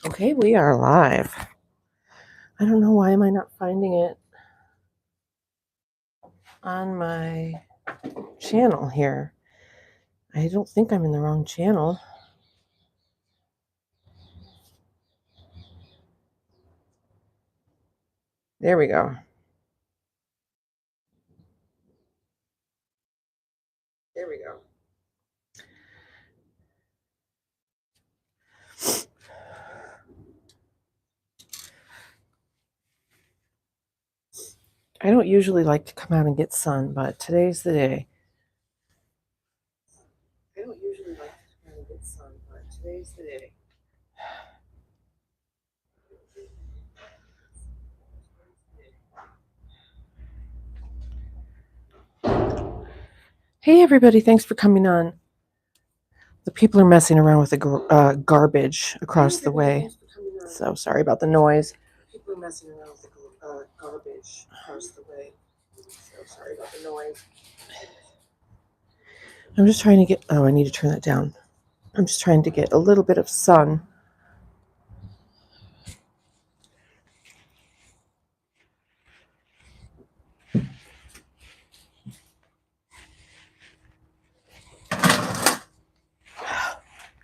Okay, we are live. I don't know why am I not finding it on my channel here. I don't think I'm in the wrong channel. There we go. There we go. I don't usually like to come out and get sun, but today's the day. I don't usually like to come out and get sun, but today's the day. Hey everybody, thanks for coming on. The people are messing around with the garbage across the way. So sorry about the noise. People are messing around with the garbage across the way. So sorry about the noise. I'm just trying to get, I need to turn that down. I'm just trying to get a little bit of sun.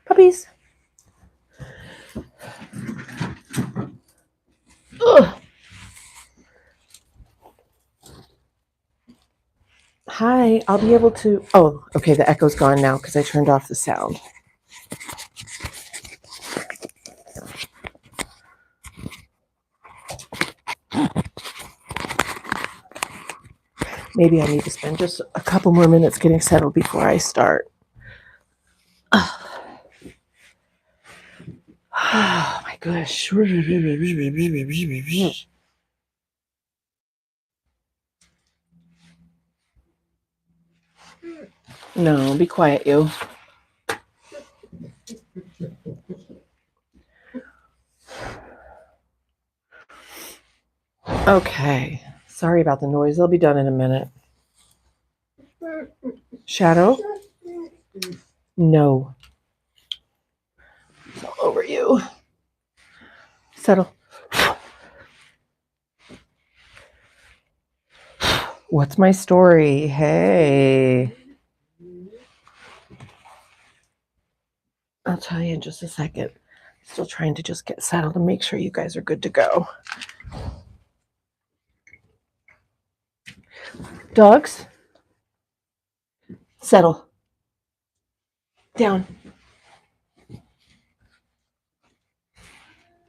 Puppies. Ugh. Hi, I'll be able to, oh, okay, the echo's gone now because I turned off the sound. Maybe I need to spend just a couple more minutes getting settled before I start. Oh my gosh. No, be quiet, you. Okay. Sorry about the noise. They'll be done in a minute. Shadow? No. It's all over you. Settle. What's my story? Hey. I'll tell you in just a second. Still trying to just get settled and make sure you guys are good to go. Dogs? Settle. Down.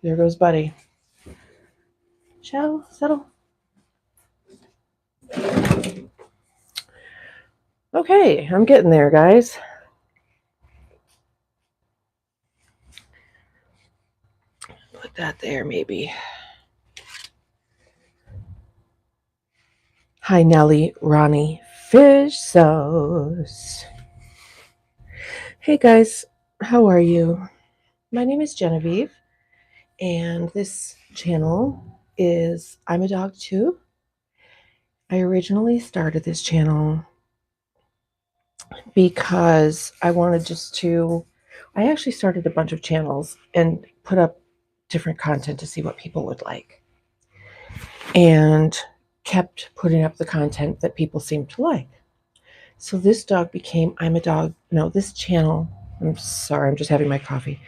There goes Buddy. Shadow, settle. Okay, I'm getting there, guys. Put that there, maybe. Hi, Nellie, Ronnie, fish sauce. Hey, guys, how are you? My name is Genevieve, and this channel is I'm a Dog Too. I originally started this channel because I wanted I actually started a bunch of channels and put up different content to see what people would like. And kept putting up the content that people seemed to like. So this dog became this channel, I'm sorry, I'm just having my coffee.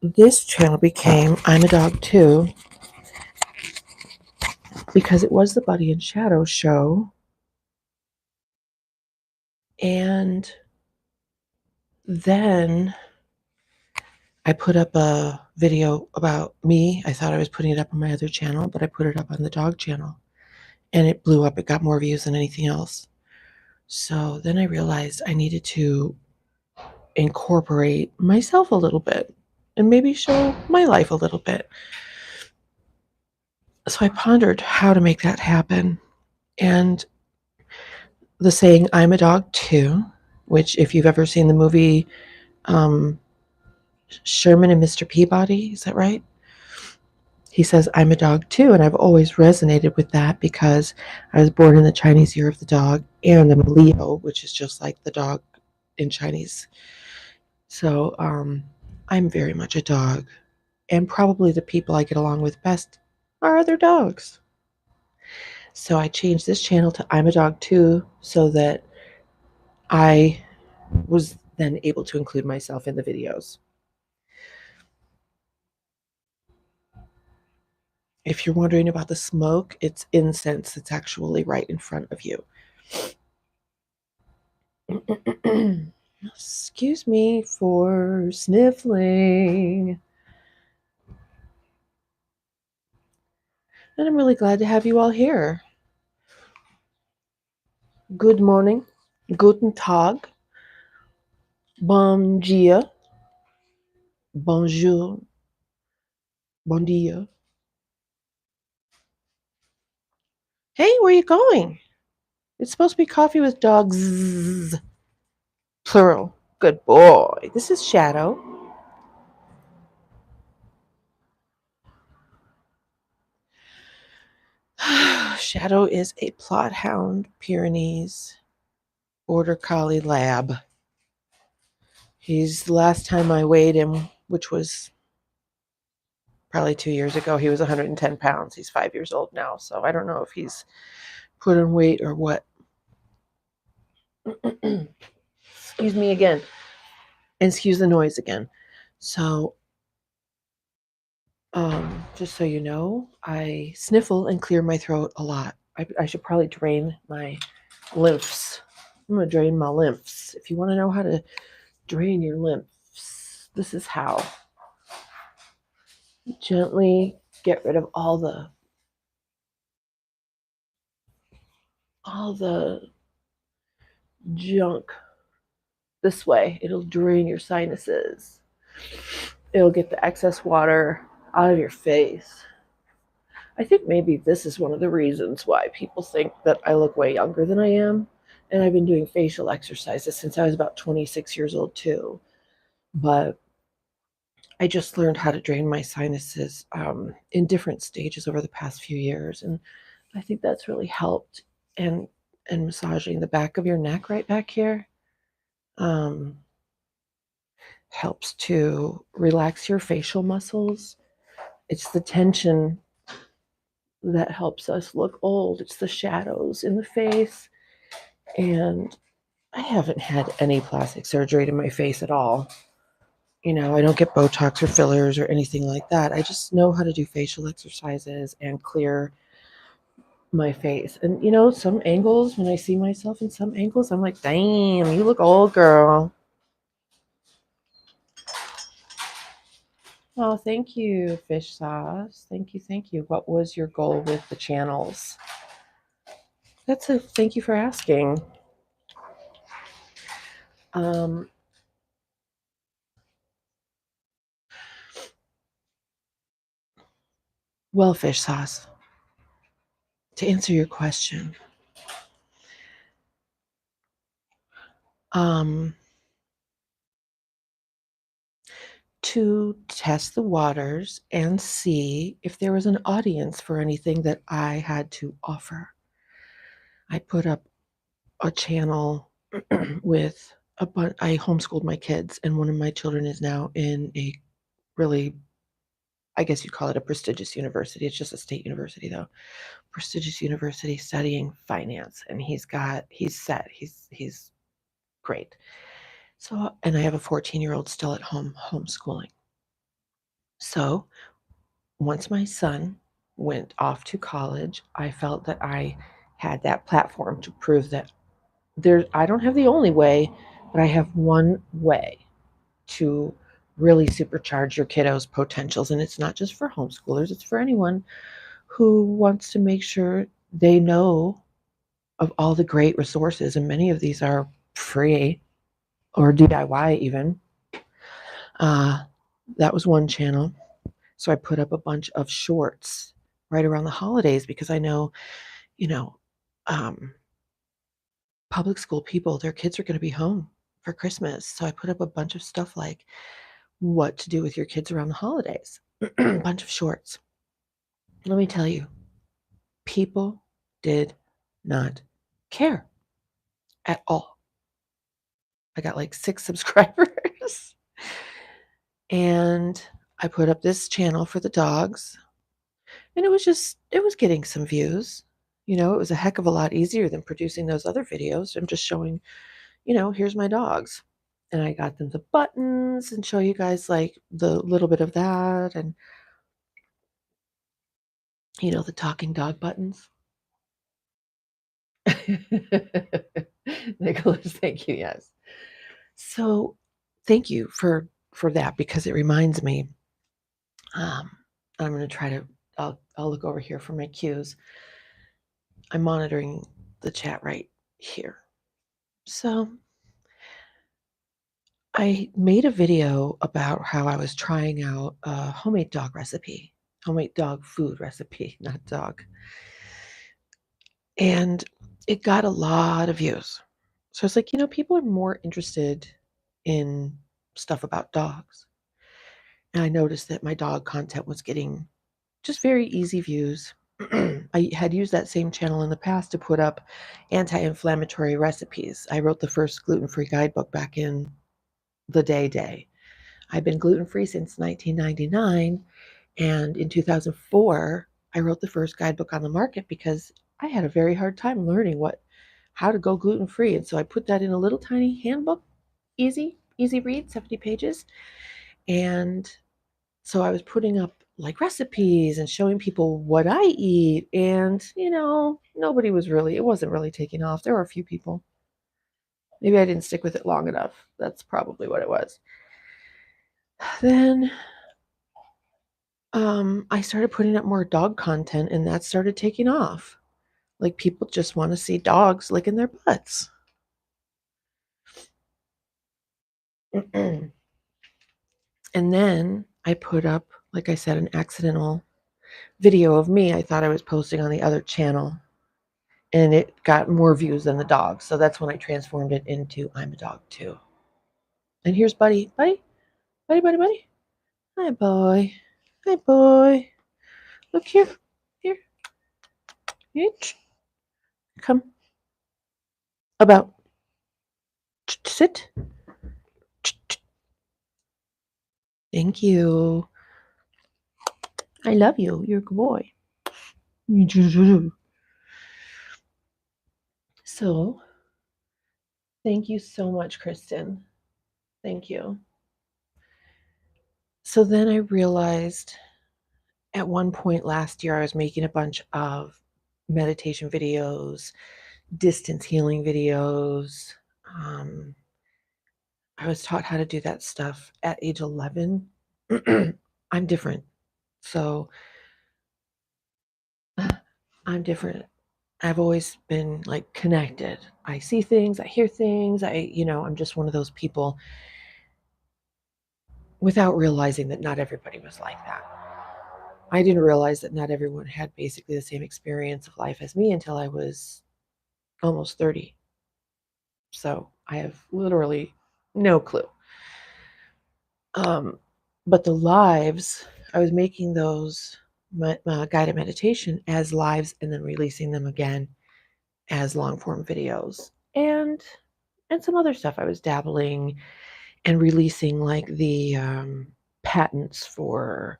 This channel became I'm a Dog Too because it was the Buddy and Shadow show. And then I put up a video about me. I thought I was putting it up on my other channel, but I put it up on the dog channel. And it blew up. It got more views than anything else. So then I realized I needed to incorporate myself a little bit and maybe show my life a little bit. So I pondered how to make that happen. And the saying, I'm a dog too, which if you've ever seen the movie Sherman and Mr. Peabody, is that right? He says, I'm a dog too. And I've always resonated with that because I was born in the Chinese year of the dog, and I'm a Leo, which is just like the dog in Chinese. So I'm very much a dog, and probably the people I get along with best are other dogs. So I changed this channel to I'm a Dog Too so that I was then able to include myself in the videos. If you're wondering about the smoke, it's incense that's actually right in front of you. Excuse me for sniffling. And I'm really glad to have you all here. Good morning, guten Tag, bon dia, bonjour, bon dia. Hey, where are you going? It's supposed to be coffee with dogs. Plural. Good boy. This is Shadow. Shadow is a Plot Hound Pyrenees Border Collie Lab. He's the last time I weighed him, which was probably 2 years ago, he was 110 pounds. He's 5 years old now, so I don't know if he's put on weight or what. Excuse me again. Excuse the noise again. So, just so you know, I sniffle and clear my throat a lot. I should probably drain my lymphs. I'm going to drain my lymphs. If you want to know how to drain your lymphs, this is how. Gently get rid of all the junk this way. It'll drain your sinuses. It'll get the excess water out of your face. I think maybe this is one of the reasons why people think that I look way younger than I am. And I've been doing facial exercises since I was about 26 years old, too. But I just learned how to drain my sinuses in different stages over the past few years. And I think that's really helped. And massaging the back of your neck right back here helps to relax your facial muscles. It's the tension that helps us look old. It's the shadows in the face. And I haven't had any plastic surgery to my face at all. You know, I don't get Botox or fillers or anything like that. I just know how to do facial exercises and clear my face. And, you know, some angles, when I see myself in some angles, I'm like, damn, you look old, girl. Oh, thank you, Fish Sauce. Thank you, thank you. What was your goal with the channels? Thank you for asking. Well, Fish Sauce, to answer your question, to test the waters and see if there was an audience for anything that I had to offer, I put up a channel with I homeschooled my kids, and one of my children is now in a really, I guess you'd call it a prestigious university. It's just a state university, though. Prestigious university studying finance, and he's set. He's great. So, and I have a 14-year-old still at home homeschooling. So, once my son went off to college, I felt that I had that platform to prove that I don't have the only way, but I have one way to really supercharge your kiddos' potentials. And it's not just for homeschoolers, it's for anyone who wants to make sure they know of all the great resources. And many of these are free or DIY even. That was one channel. So I put up a bunch of shorts right around the holidays because I know, you know, public school people, their kids are going to be home for Christmas. So I put up a bunch of stuff like what to do with your kids around the holidays, a bunch of shorts. Let me tell you, people did not care at all. I got like 6 subscribers. And I put up this channel for the dogs, and it was getting some views. It was a heck of a lot easier than producing those other videos. I'm just showing, here's my dogs. And I got them the buttons and show you guys like the little bit of that and, the talking dog buttons. Nicholas, thank you. Yes. So thank you for that because it reminds me. Um, I'm going to try to. I'll look over here for my cues. I'm monitoring the chat right here. So I made a video about how I was trying out a homemade dog recipe, homemade dog food recipe, not dog. And it got a lot of views. So it's like, people are more interested in stuff about dogs. And I noticed that my dog content was getting just very easy views. I had used that same channel in the past to put up anti-inflammatory recipes. I wrote the first gluten-free guidebook back in the day. I've been gluten-free since 1999, and in 2004, I wrote the first guidebook on the market because I had a very hard time learning how to go gluten-free. And so I put that in a little tiny handbook, easy read, 70 pages. And so I was putting up like recipes and showing people what I eat. And, it wasn't really taking off. There were a few people. Maybe I didn't stick with it long enough. That's probably what it was. Then I started putting up more dog content and that started taking off. Like people just want to see dogs licking their butts. And then I put up, like I said, an accidental video of me I thought I was posting on the other channel. And it got more views than the dog. So that's when I transformed it into I'm a dog too. And here's Buddy. Buddy. Hi, boy. Hi, boy. Look here. Here. Come. About. Sit. Thank you. I love you. You're a good boy. So, thank you so much, Kristen. Thank you. So then I realized at one point last year, I was making a bunch of meditation videos, distance healing videos. I was taught how to do that stuff at age 11. I'm different. So I'm different. I've always been like connected. I see things, I hear things. I'm just one of those people without realizing that not everybody was like that. I didn't realize that not everyone had basically the same experience of life as me until I was almost 30. So I have literally no clue. But the lives, I was making those guided meditation as lives and then releasing them again as long form videos and some other stuff. I was dabbling and releasing like the patents for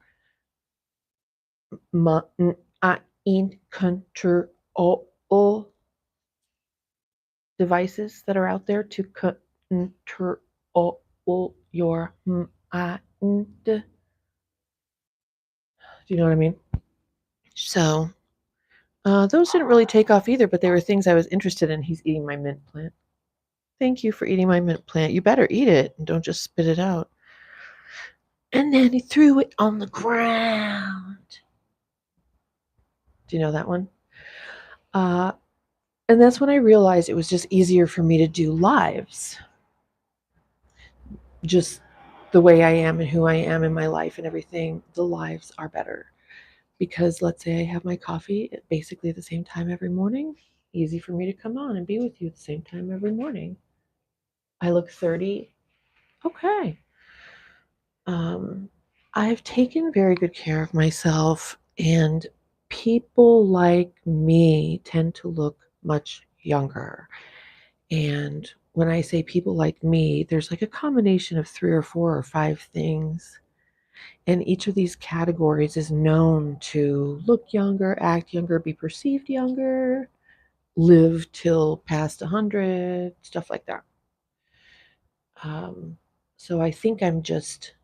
in control devices that are out there to control your mind. Do you know what I mean? So those didn't really take off either, but they were things I was interested in. He's eating my mint plant. Thank you for eating my mint plant. You better eat it and don't just spit it out. And then he threw it on the ground. Do you know that one? And that's when I realized it was just easier for me to do lives. Just the way I am and who I am in my life and everything, the lives are better. Because let's say I have my coffee at basically the same time every morning, easy for me to come on and be with you at the same time every morning. I look 30. Okay. I've taken very good care of myself, and people like me tend to look much younger. And when I say people like me, there's like a combination of 3 or 4 or 5 things. And each of these categories is known to look younger, act younger, be perceived younger, live till past 100, stuff like that. Um, so I think I'm just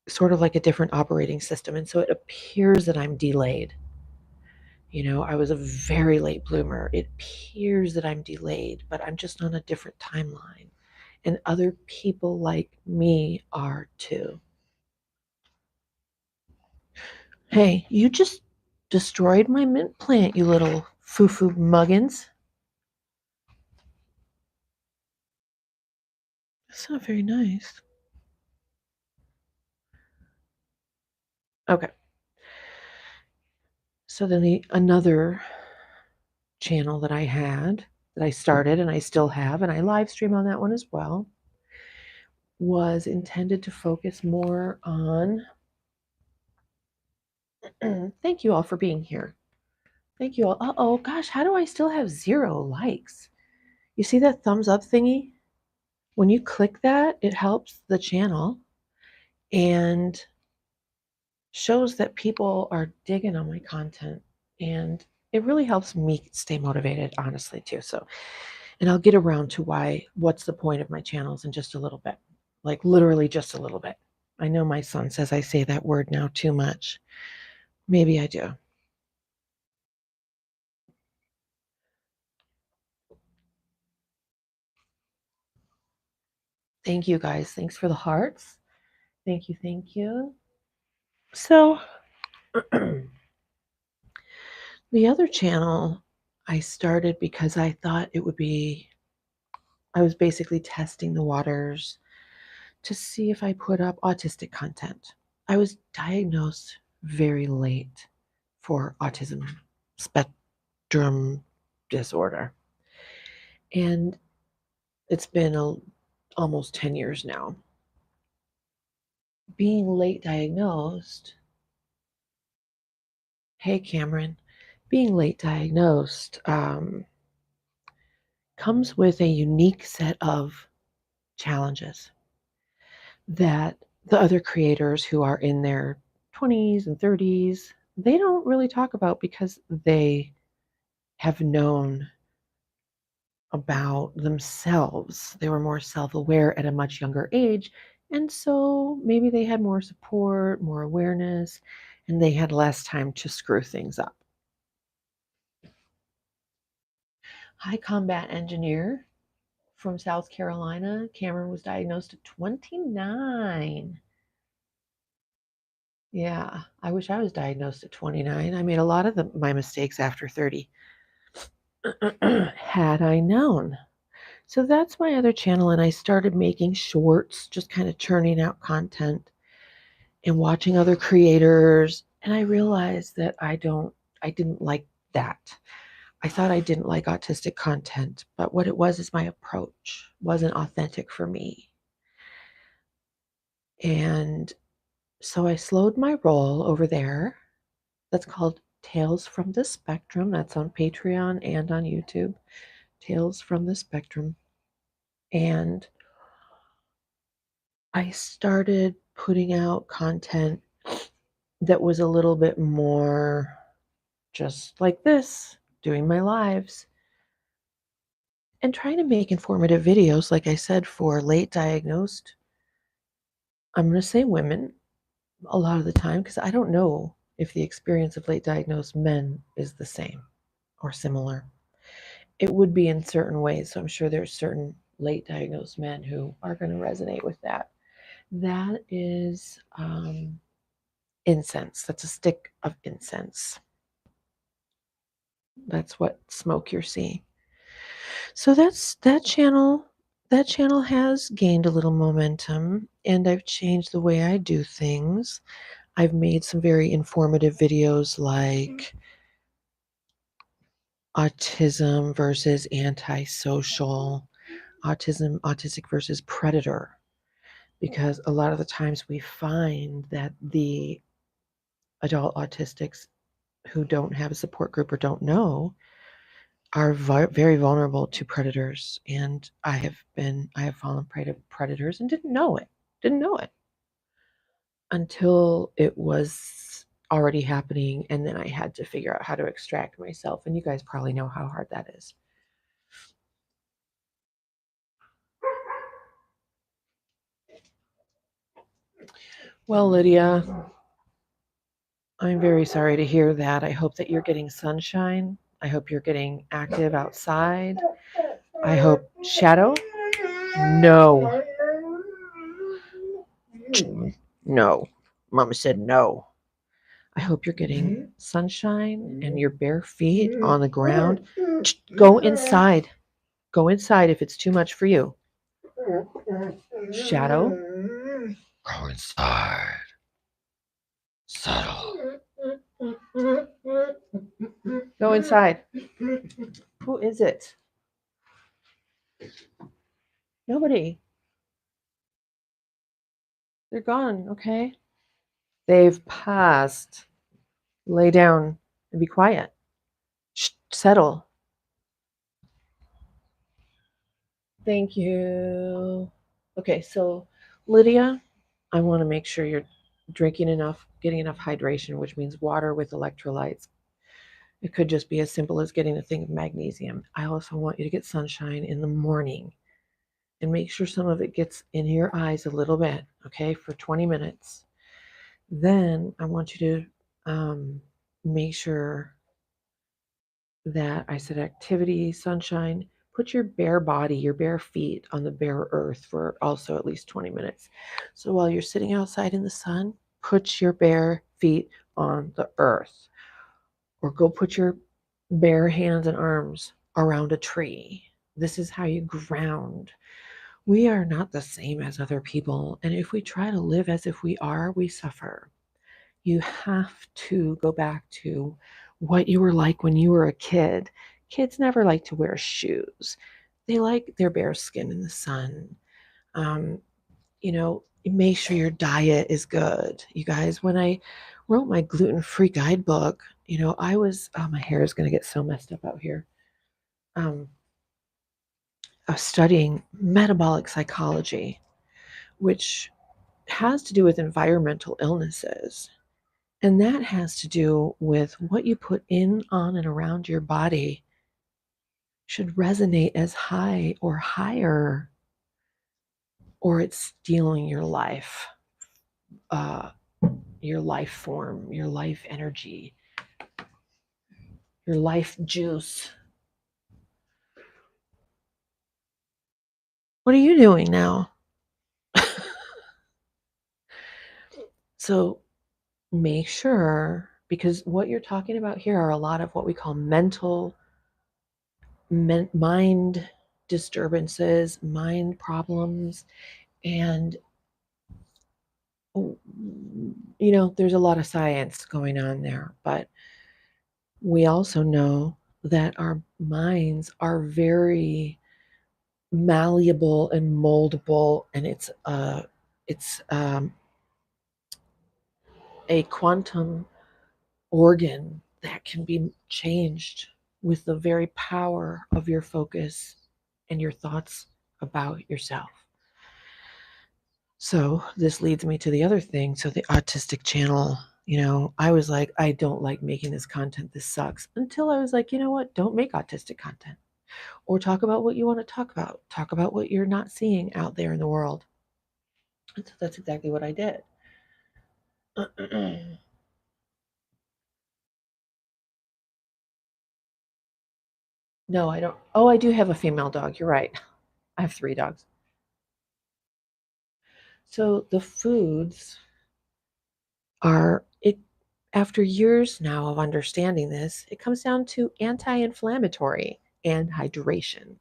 sort of like a different operating system. And so it appears that I'm delayed. I was a very late bloomer. It appears that I'm delayed, but I'm just on a different timeline. And other people like me are too. Hey, you just destroyed my mint plant, you little foo-foo muggins. That's not very nice. Okay. So then another channel that I had, that I started and I still have, and I live stream on that one as well, was intended to focus more on thank you all for being here. Thank you all. Oh gosh, how do I still have 0 likes? You see that thumbs up thingy? When you click that, it helps the channel and shows that people are digging on my content. And it really helps me stay motivated, honestly, too. So, and I'll get around to what's the point of my channels in just a little bit, like literally just a little bit. I know my son says I say that word now too much. Maybe I do. Thank you guys. Thanks for the hearts. Thank you. Thank you. So, the other channel I started because I thought I was basically testing the waters to see if I put up autistic content. I was diagnosed very late for autism spectrum disorder. And it's been almost 10 years now. Being late diagnosed, hey Cameron, being late diagnosed comes with a unique set of challenges that the other creators who are in their 20s and 30s, they don't really talk about because they have known about themselves. They were more self-aware at a much younger age, and so maybe they had more support, more awareness, and they had less time to screw things up. Hi, combat engineer from South Carolina. Cameron was diagnosed at 29. Yeah, I wish I was diagnosed at 29. I made a lot of my mistakes after 30. Had I known. So that's my other channel, and I started making shorts, just kind of churning out content and watching other creators. And I realized that I didn't like that. I thought I didn't like autistic content, but what it was is my approach wasn't authentic for me. And so I slowed my roll over there. That's called Tales from the Spectrum. That's on Patreon and on YouTube. Tales from the Spectrum. And I started putting out content that was a little bit more just like this, doing my lives and trying to make informative videos, like I said, for late diagnosed. I'm going to say women a lot of the time because I don't know if the experience of late diagnosed men is the same or similar. It would be in certain ways. So I'm sure there's certain late diagnosed men who are going to resonate with that. That is incense. That's a stick of incense. That's what smoke you're seeing. So that's that channel. That channel has gained a little momentum, and I've changed the way I do things. I've made some very informative videos like autism versus antisocial, autistic versus predator, because a lot of the times we find that the adult autistics who don't have a support group or don't know are very vulnerable to predators, and I have fallen prey to predators and didn't know it. Didn't know it until it was already happening, and then I had to figure out how to extract myself, and you guys probably know how hard that is. Well, Lydia, I'm very sorry to hear that. I hope that you're getting sunshine. I hope you're getting active outside. I hope Shadow. No. No. Mama said no. I hope you're getting sunshine and your bare feet on the ground. Go inside. Go inside if it's too much for you. Shadow. Go inside. Settle. Go inside. Who is it? Nobody. They're gone, okay? They've passed. Lay down and be quiet. Shh, settle. Thank you. Okay, so Lydia, I want to make sure you're drinking enough, getting enough hydration, which means water with electrolytes. It could just be as simple as getting a thing of magnesium. I also want you to get sunshine in the morning and make sure some of it gets in your eyes a little bit, okay, for 20 minutes. Then I want you to make sure that I said activity, sunshine, put your bare body, your bare feet on the bare earth for also at least 20 minutes. So while you're sitting outside in the sun, put your bare feet on the earth, or go put your bare hands and arms around a tree. This is how you ground. We are not the same as other people, and if we try to live as if we are, we suffer. You have to go back to what you were like when you were a kid. Kids never like to wear shoes. They like their bare skin in the sun. Um, make sure your diet is good. You guys, when I wrote my gluten-free guidebook, I was, oh, my hair is going to get so messed up out here. I was studying metabolic psychology, which has to do with environmental illnesses. And that has to do with what you put in, on, and around your body should resonate as high or higher, or it's stealing uh, your life form, your life energy, your life juice. What are you doing now? So make sure, because what you're talking about here are a lot of what we call mind disturbances, mind problems, and there's a lot of science going on there, but we also know that our minds are very malleable and moldable, and it's a quantum organ that can be changed with the very power of your focus and your thoughts about yourself. So this leads me to the other thing. So the autistic channel, I was like, I don't like making this content. This sucks. Until I was like, you know what? Don't make autistic content. Or talk about what you want to talk about. Talk about what you're not seeing out there in the world. And so that's exactly what I did. No, I don't. Oh, I do have a female dog. You're right. I have 3 dogs. So the foods are it after years now of understanding this, it comes down to anti-inflammatory and hydration.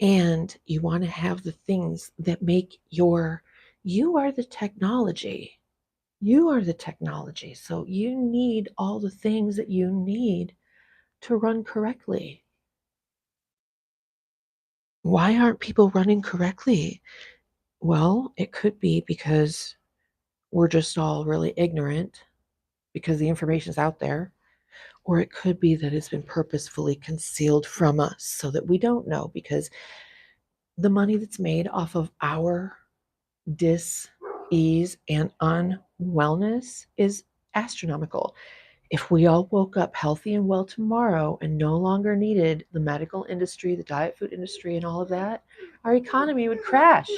And you want to have the things that make you are the technology. You are the technology. So you need all the things that you need to run correctly. Why aren't people running correctly? Well, it could be because we're just all really ignorant because the information is out there, Or it could be that it's been purposefully concealed from us so that we don't know, because the money that's made off of our dis-ease and unwellness is astronomical. If we all woke up healthy and well tomorrow and no longer needed the medical industry, the diet food industry, and all of that, our economy would crash.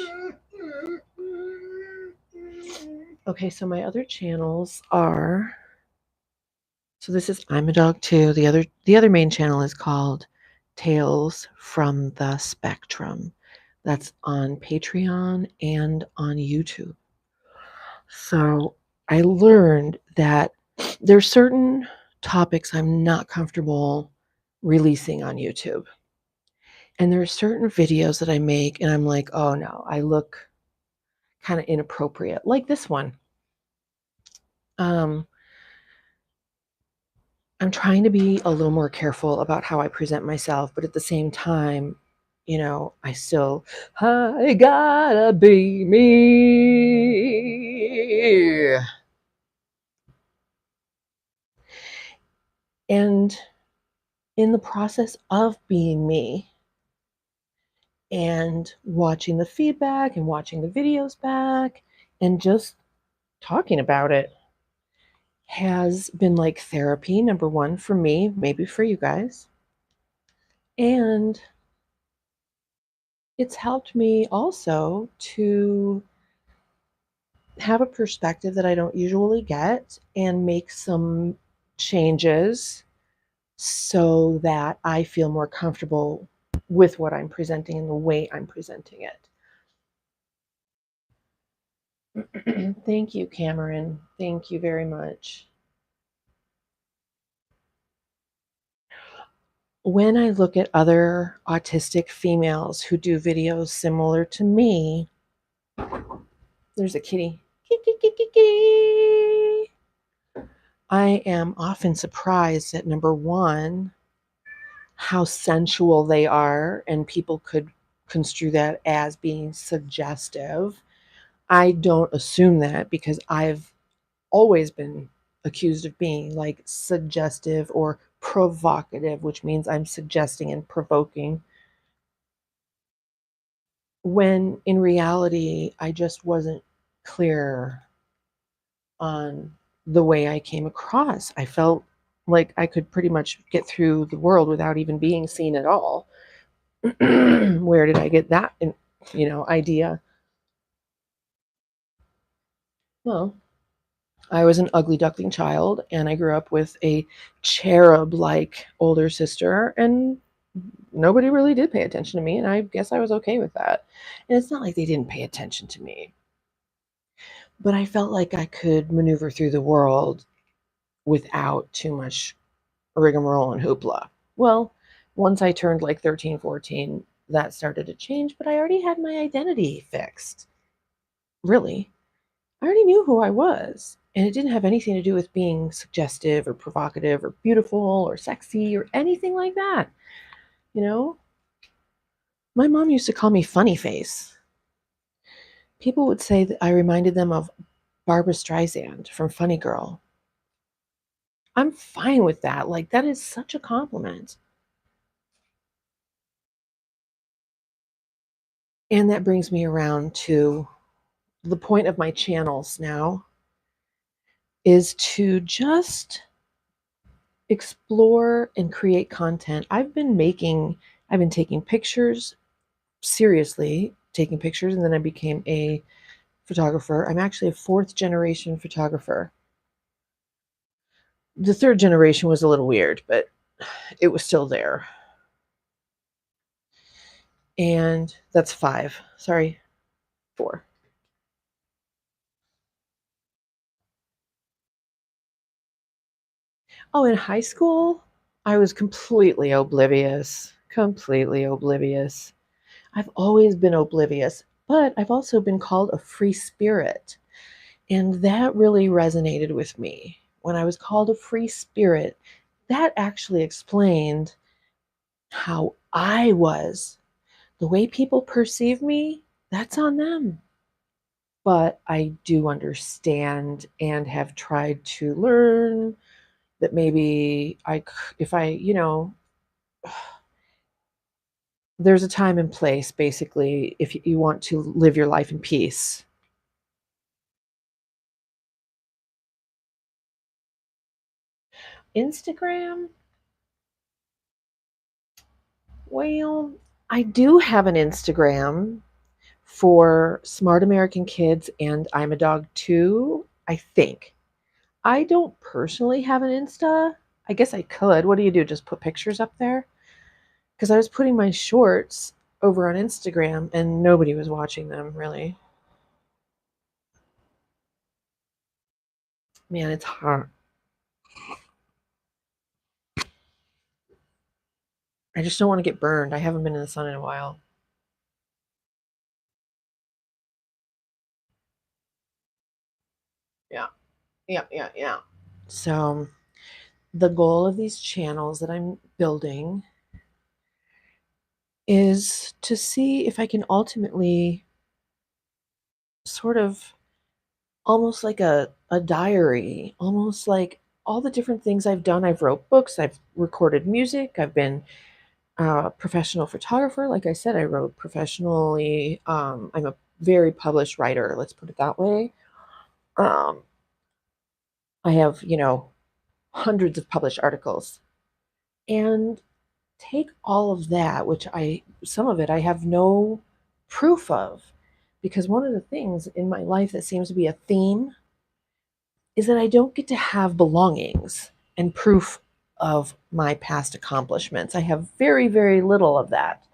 Okay, so my other channels are, so this is I'm a Dog Too. The other main channel is called Tales from the Spectrum. That's on Patreon and on YouTube. So I learned that there's certain topics I'm not comfortable releasing on YouTube. And there are certain videos that I make and I'm like, oh no, I look kind of inappropriate. Like this one. Um, I'm trying to be a little more careful about how I present myself, but at the same time, I gotta be me. And in the process of being me and watching the feedback and watching the videos back and just talking about it has been like therapy, number one, for me, maybe for you guys. And it's helped me also to have a perspective that I don't usually get and make some changes so that I feel more comfortable with what I'm presenting and the way I'm presenting it. Thank you, Cameron. Thank you very much. When I look at other autistic females who do videos similar to me, there's a kitty. I am often surprised at, number one, how sensual they are, and people could construe that as being suggestive. I don't assume that because I've always been accused of being like suggestive or provocative, which means I'm suggesting and provoking, when in reality, I just wasn't clear on the way I came across. I felt like I could pretty much get through the world without even being seen at all. Where did I get that idea? Well, I was an ugly duckling child, and I grew up with a cherub-like older sister, and nobody really did pay attention to me, and I guess I was okay with that. And it's not like they didn't pay attention to me, but I felt like I could maneuver through the world without too much rigmarole and hoopla. Well, once I turned like 13, 14, that started to change, but I already had my identity fixed. Really. I already knew who I was, and it didn't have anything to do with being suggestive or provocative or beautiful or sexy or anything like that. You know, my mom used to call me funny face. People would say that I reminded them of Barbara Streisand from Funny Girl. I'm fine with that. Like, that is such a compliment. And that brings me around to the point of my channels now is to just explore and create content. I've been taking pictures, seriously taking pictures, and then I became a photographer. I'm actually a fourth generation photographer. The third generation was a little weird, but it was still there. And that's five. Sorry, four. Oh, in high school, I was completely oblivious. Completely oblivious. I've always been oblivious, but I've also been called a free spirit. And that really resonated with me. When I was called a free spirit, that actually explained how I was. The way people perceive me, that's on them. But I do understand and have tried to learn that maybe if I, there's a time and place, basically, if you want to live your life in peace. Instagram, well, I do have an Instagram for Smart American Kids and I'm a Dog Too, I think. I don't personally have an Insta. I guess I could. What do you do? Just put pictures up there? Because I was putting my shorts over on Instagram and nobody was watching them really. Man, it's hot. I just don't want to get burned. I haven't been in the sun in a while. Yeah, yeah. So, the goal of these channels that I'm building is to see if I can ultimately sort of almost like a diary, almost like all the different things I've done. I've wrote books, I've recorded music, I've been a professional photographer. Like I said, I wrote professionally. I'm a very published writer, let's put it that way. Um, I have, hundreds of published articles. And take all of that, which some of it I have no proof of, because one of the things in my life that seems to be a theme is that I don't get to have belongings and proof of my past accomplishments. I have very, very little of that.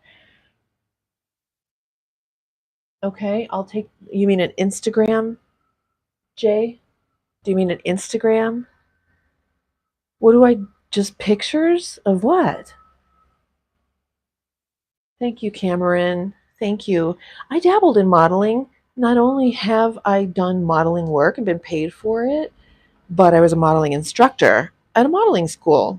Okay, you mean an Instagram, Jay? Do you mean an Instagram? What do just pictures of what? Thank you, Cameron. Thank you. I dabbled in modeling. Not only have I done modeling work and been paid for it, but I was a modeling instructor at a modeling school.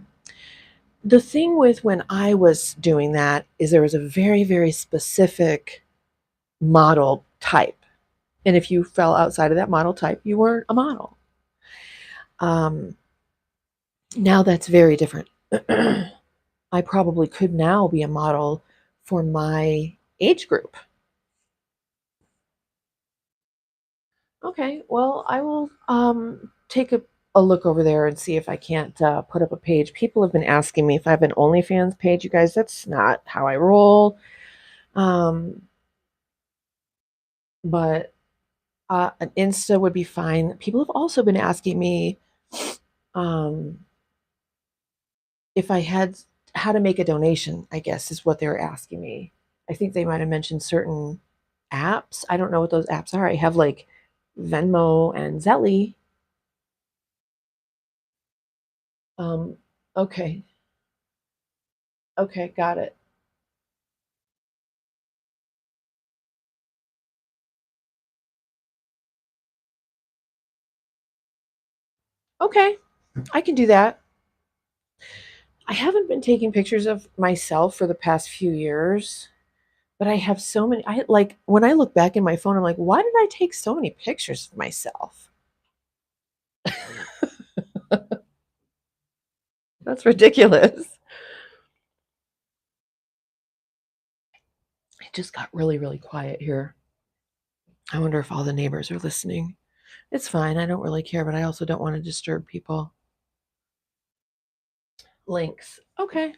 The thing with when I was doing that is there was a very, very specific model type. And if you fell outside of that model type, you weren't a model. Um, Now that's very different. I probably could now be a model for my age group. Okay, well, I will take a look over there and see if I can't put up a page. People have been asking me if I have an OnlyFans page. You guys, that's not how I roll. Um, but an Insta would be fine. People have also been asking me um, if I had how to make a donation, I guess is what they were asking me. I think they might have mentioned certain apps. I don't know what those apps are. I have like Venmo and Zelly. Um, okay, okay, got it. Okay, I can do that. I haven't been taking pictures of myself for the past few years, but I have so many. I like when I look back in my phone, I'm like, why did I take so many pictures of myself? That's ridiculous. It just got really, really quiet here. I wonder if all the neighbors are listening. It's fine. I don't really care, but I also don't want to disturb people. Links. Okay.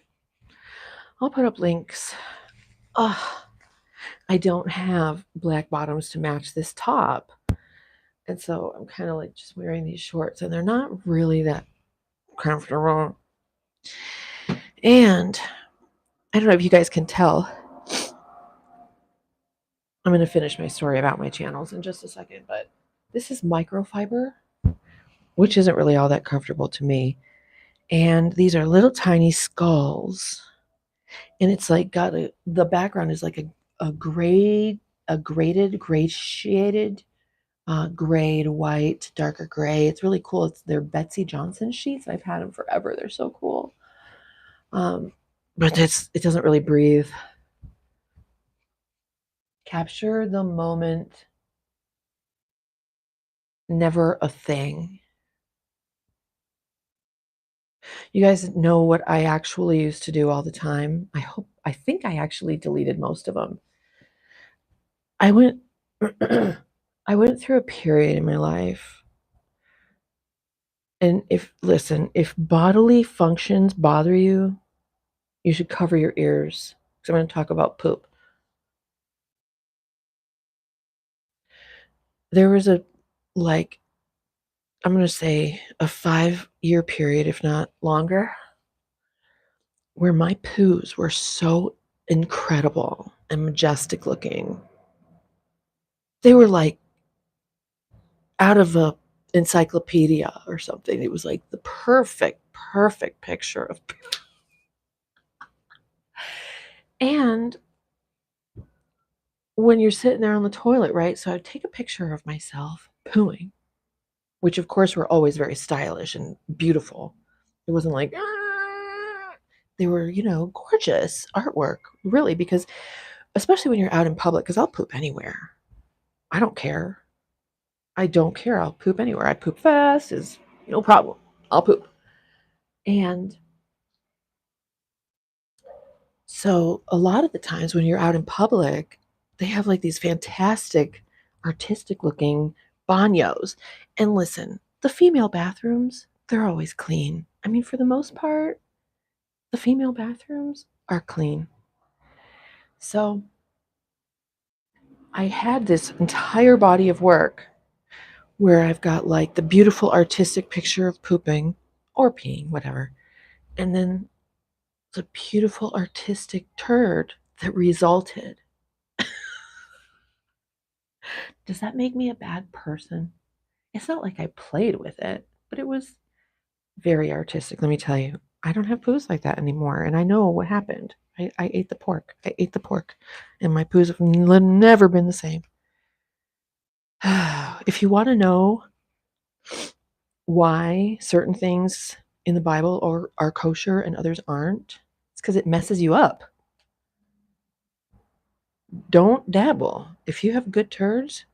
I'll put up links. Ugh, I don't have black bottoms to match this top. And so I'm kind of like just wearing these shorts, and they're not really that comfortable. And I don't know if you guys can tell. I'm going to finish my story about my channels in just a second, but this is microfiber, which isn't really all that comfortable to me. And these are little tiny skulls. And it's like the background is like a gray, a graded, gray shaded, gray to white, darker gray. It's really cool. They're Betsy Johnson sheets. I've had them forever. They're so cool. Um, but it doesn't really breathe. Capture the moment, never a thing. You guys know what I actually used to do all the time? I think I actually deleted most of them. I went I went through a period in my life, and if bodily functions bother you, you should cover your ears because I'm going to talk about poop. There was like, I'm going to say a 5-year period, if not longer, where my poos were so incredible and majestic looking. They were like out of a encyclopedia or something. It was like the perfect picture of, and when you're sitting there on the toilet, right? So I'd take a picture of myself pooing, which of course were always very stylish and beautiful. It wasn't like, "Ah." They were, gorgeous artwork, really, because especially when you're out in public, because I'll poop anywhere. I don't care. I don't care. I'll poop anywhere. I poop fast, is no problem. I'll poop. And so a lot of the times when you're out in public, they have like these fantastic artistic looking bagnos. And listen, the female bathrooms, they're always clean. I mean, for the most part, the female bathrooms are clean. So I had this entire body of work where I've got like the beautiful artistic picture of pooping or peeing, whatever. And then the beautiful artistic turd that resulted. Does that make me a bad person? It's not like I played with it, but it was very artistic, let me tell you. I don't have poos like that anymore, and I know what happened. I ate the pork. I ate the pork, and my poos have never been the same. If you want to know why certain things in the Bible are kosher and others aren't, it's because it messes you up. Don't dabble. If you have good turds,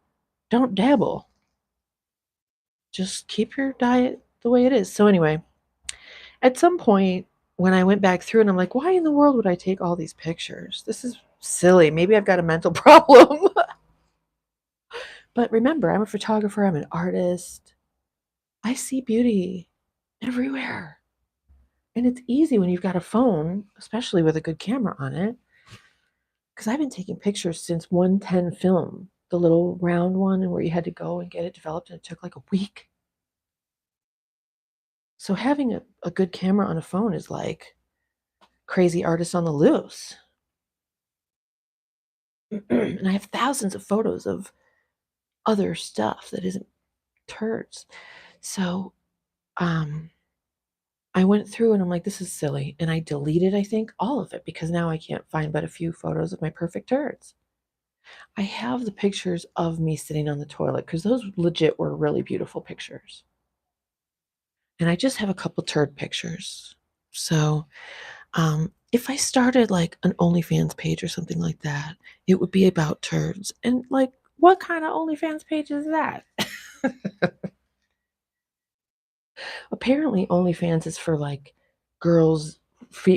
don't dabble. Just keep your diet the way it is. So, anyway, at some point, when I went back through and I'm like, why in the world would I take all these pictures? This is silly. Maybe I've got a mental problem. But remember, I'm a photographer, I'm an artist. I see beauty everywhere. And it's easy when you've got a phone, especially with a good camera on it. Because I've been taking pictures since 110 film, the little round one, and where you had to go and get it developed, and it took like a week. So having a good camera on a phone is like crazy artist on the loose. And I have thousands of photos of other stuff that isn't turds. So I went through and I'm like, this is silly. And I deleted, I think, all of it because now I can't find but a few photos of my perfect turds. I have the pictures of me sitting on the toilet because those legit were really beautiful pictures. And I just have a couple turd pictures. So if I started like an OnlyFans page or something like that, it would be about turds. And like, what kind of OnlyFans page is that? Apparently, OnlyFans is for like girls,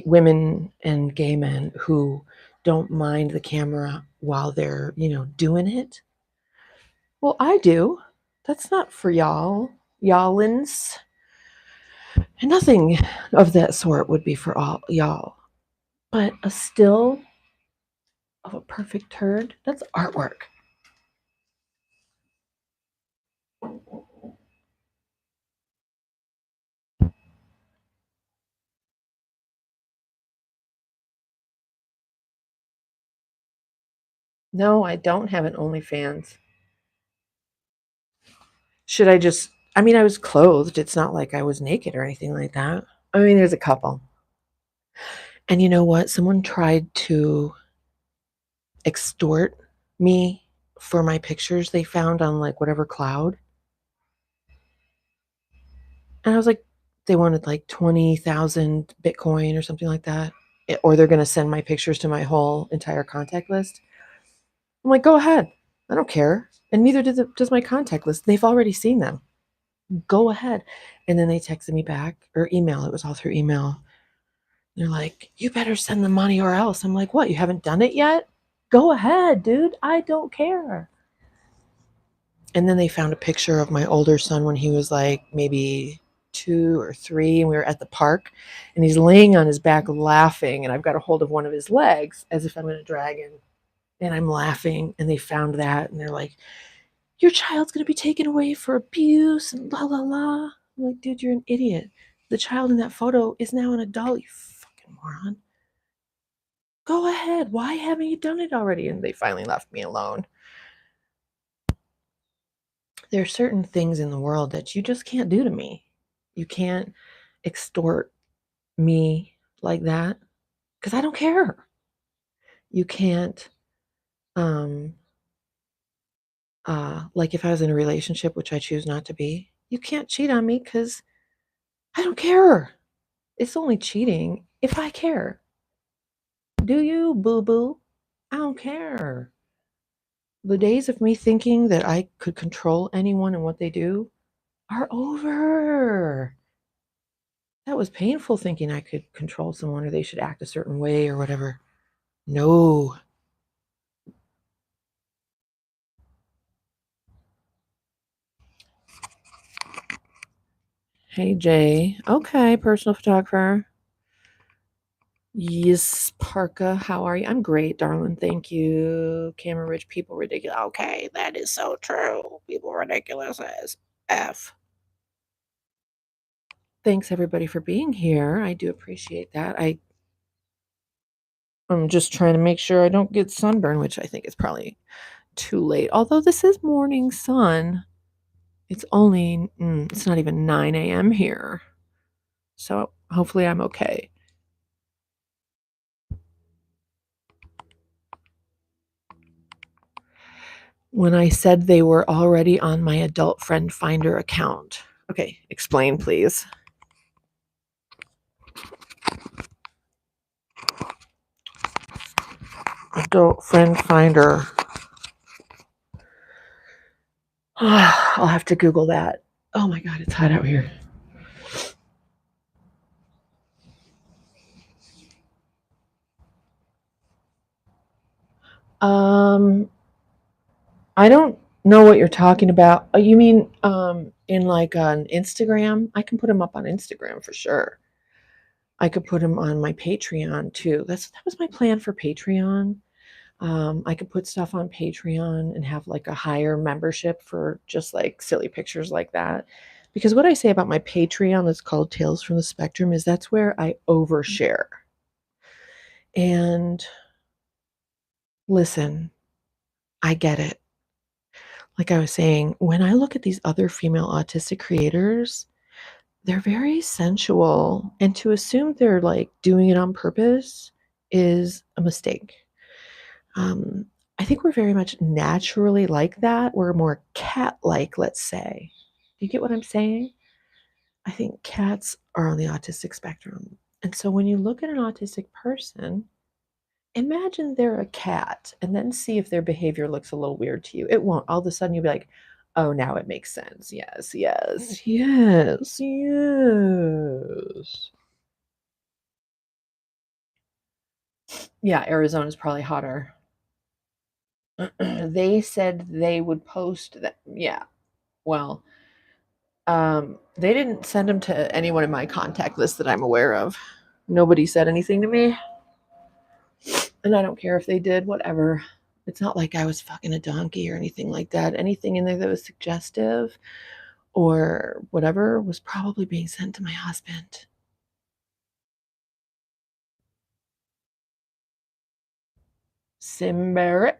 women, and gay men who don't mind the camera while they're, doing it. Well, I do. That's not for y'allins. And nothing of that sort would be for all y'all. But a still of a perfect turd, that's artwork. No, I don't have an OnlyFans. Should I just, I mean, I was clothed. It's not like I was naked or anything like that. I mean, there's a couple. And you know what? Someone tried to extort me for my pictures they found on like whatever cloud. And I was like, they wanted like 20,000 Bitcoin or something like that. Or they're going to send my pictures to my whole entire contact list. I'm like, go ahead. I don't care. And neither does my contact list. They've already seen them. Go ahead. And then they texted me back, or email. It was all through email. They're like, you better send the money or else. I'm like, what? You haven't done it yet? Go ahead, dude. I don't care. And then they found a picture of my older son when he was like maybe 2 or 3, and we were at the park, and he's laying on his back laughing, and I've got a hold of one of his legs as if I'm going to drag him, and I'm laughing, and they found that, and they're like, your child's going to be taken away for abuse and la la la. I'm like, dude, you're an idiot. The child in that photo is now an adult, you fucking moron. Go ahead. Why haven't you done it already? And they finally left me alone. There are certain things in the world that you just can't do to me. You can't extort me like that because I don't care. You can't, um, like if I was in a relationship, which I choose not to be, you can't cheat on me because I don't care. It's only cheating if I care. Do you, boo boo? I don't care. The days of me thinking that I could control anyone and what they do are over. That was painful thinking I could control someone or they should act a certain way or whatever. No. Hey, Jay. Okay, personal photographer. Yes, Parka, how are you? I'm great, darling. Thank you. Camera rich, people ridiculous. Okay, that is so true. People ridiculous as F. Thanks everybody for being here. I do appreciate that. I'm just trying to make sure I don't get sunburn, which I think is probably too late. Although this is morning sun. It's only it's not even 9 a.m. here. So hopefully I'm okay. When I said they were already on my adult friend finder account. Okay, explain please. Adult friend finder. I'll have to Google that. Oh my God, it's hot out here. I don't know what you're talking about. You mean in like on Instagram? I can put them up on Instagram for sure. I could put them on my Patreon too. That was my plan for Patreon. I could put stuff on Patreon and have like a higher membership for just like silly pictures like that. Because what I say about my Patreon that's called Tales from the Spectrum is that's where I overshare. And listen, I get it. Like I was saying, when I look at these other female autistic creators, they're very sensual. And to assume they're like doing it on purpose is a mistake. Um, I think we're very much naturally like that. We're more cat like, let's say. Do you get what I'm saying? I think cats are on the autistic spectrum. And so when you look at an autistic person, imagine they're a cat and then see if their behavior looks a little weird to you. It won't. All of a sudden you'll be like, oh, now it makes sense. Yes, yes, yes, yes. Yeah, Arizona's probably hotter. They said they would post that. Yeah. Well, they didn't send them to anyone in my contact list that I'm aware of. Nobody said anything to me. And I don't care if they did, whatever. It's not like I was fucking a donkey or anything like that. Anything in there that was suggestive or whatever was probably being sent to my husband. Simberic.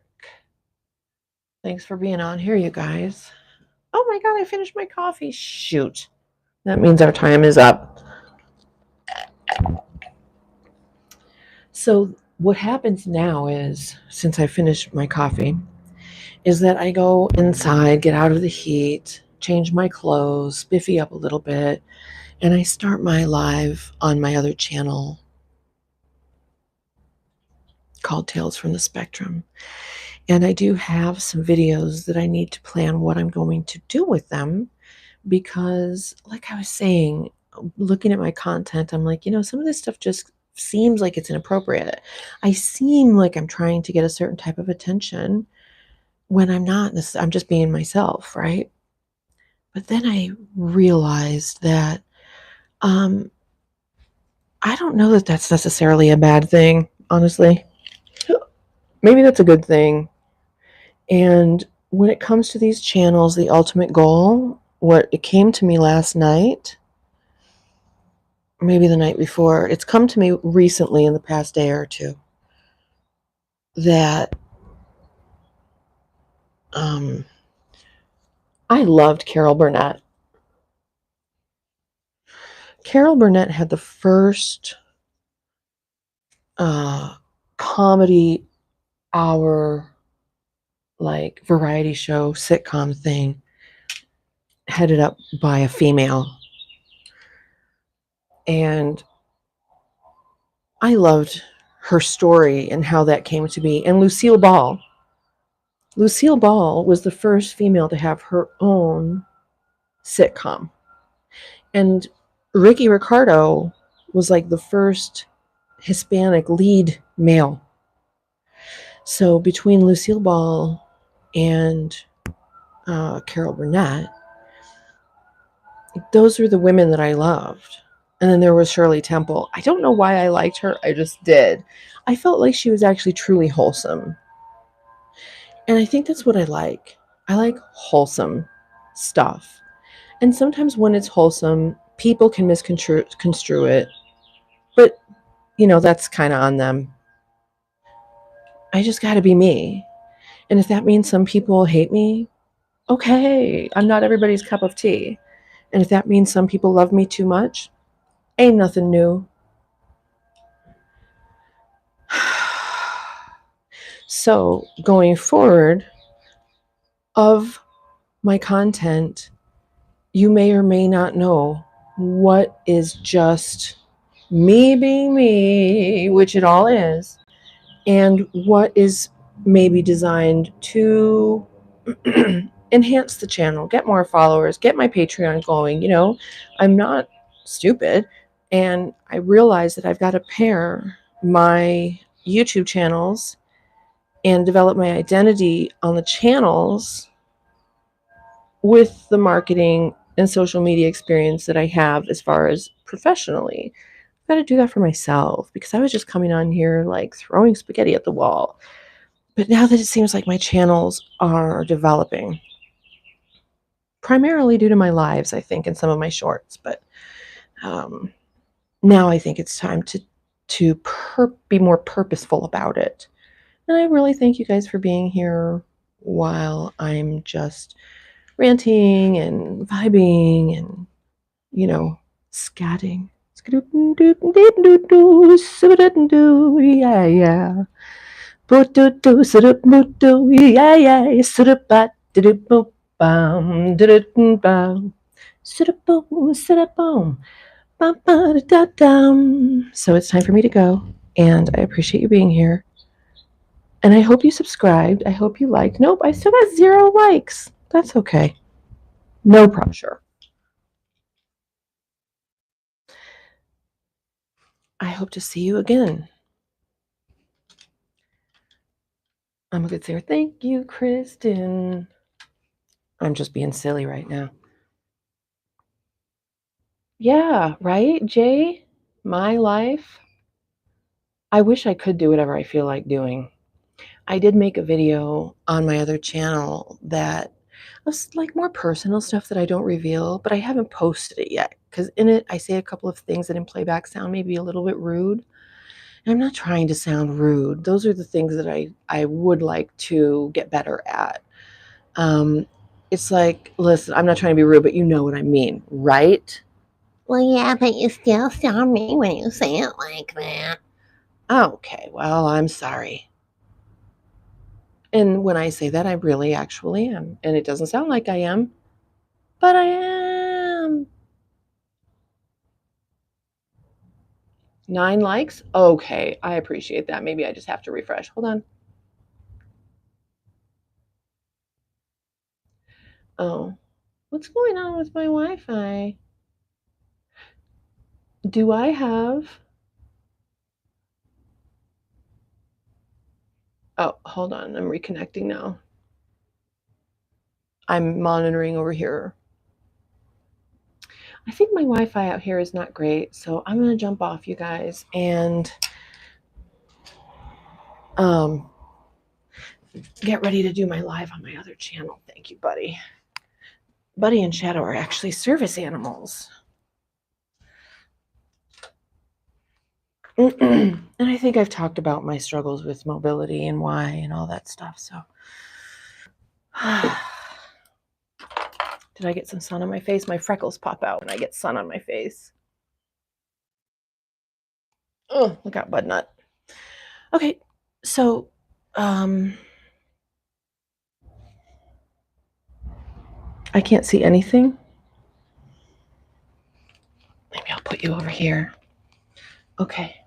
Thanks for being on here, you guys. Oh my God, I finished my coffee. Shoot. That means our time is up. So, what happens now is, since I finished my coffee, is that I go inside, get out of the heat, change my clothes, spiffy up a little bit, and I start my live on my other channel called Tales from the Spectrum. And I do have some videos that I need to plan what I'm going to do with them because, like I was saying, looking at my content, I'm like, some of this stuff just seems like it's inappropriate. I seem like I'm trying to get a certain type of attention when I'm not. I'm just being myself, right? But then I realized that um, I don't know that that's necessarily a bad thing, honestly. Maybe that's a good thing. And when it comes to these channels, the ultimate goal, what it came to me last night, maybe the night before, it's come to me recently in the past day or two, that um, I loved Carol Burnett. Carol Burnett had the first uh, comedy hour, like variety show sitcom thing, headed up by a female. And I loved her story and how that came to be. And Lucille Ball. Lucille Ball was the first female to have her own sitcom. And Ricky Ricardo was like the first Hispanic lead male. So between Lucille Ball and Carol Burnett, those were the women that I loved. And then there was Shirley Temple. I don't know why I liked her. I just did. I felt like she was actually truly wholesome. And I think that's what I like. I like wholesome stuff. And sometimes when it's wholesome, people can misconstrue it. But, that's kind of on them. I just got to be me. And if that means some people hate me, okay. I'm not everybody's cup of tea. And if that means some people love me too much, ain't nothing new. So, going forward, of my content, you may or may not know what is just me being me, which it all is, and what is maybe designed to enhance the channel, get more followers, get my Patreon going. I'm not stupid, and I realize that I've got to pair my YouTube channels and develop my identity on the channels with the marketing and social media experience that I have as far as professionally. I've got to do that for myself, because I was just coming on here like throwing spaghetti at the wall. But now that it seems like my channels are developing, primarily due to my lives, I think, and some of my shorts, but now I think it's time to be more purposeful about it. And I really thank you guys for being here while I'm just ranting and vibing and, scatting. Yeah, yeah. Yeah, yeah. So it's time for me to go, and I appreciate you being here. And I hope you subscribed. I hope you liked. Nope, I still got 0 likes. That's okay. No pressure. I hope to see you again. I'm a good singer. Thank you, Kristen. I'm just being silly right now. Yeah, right, Jay? My life. I wish I could do whatever I feel like doing. I did make a video on my other channel that was like more personal stuff that I don't reveal, but I haven't posted it yet, because in it I say a couple of things that in playback sound maybe a little bit rude. And I'm not trying to sound rude. Those are the things that I would like to get better at. Um, it's like, listen, I'm not trying to be rude, but you know what I mean, right? Well, yeah, but you still sound mean when you say it like that. Okay, well, I'm sorry. And when I say that, I really actually am. And it doesn't sound like I am, but I am. 9 likes? Okay, I appreciate that. Maybe I just have to refresh. Hold on. Oh, What's going on with my Wi-Fi? Do I have... Oh, hold on. I'm reconnecting now. I'm monitoring over here. I think my Wi-Fi out here is not great, so I'm going to jump off, you guys, and get ready to do my live on my other channel. Thank you, Buddy. Buddy and Shadow are actually service animals. And I think I've talked about my struggles with mobility and why and all that stuff. So, did I get some sun on my face? My freckles pop out when I get sun on my face. Oh, look out, bud nut. Okay, so, I can't see anything. Maybe I'll put you over here. Okay.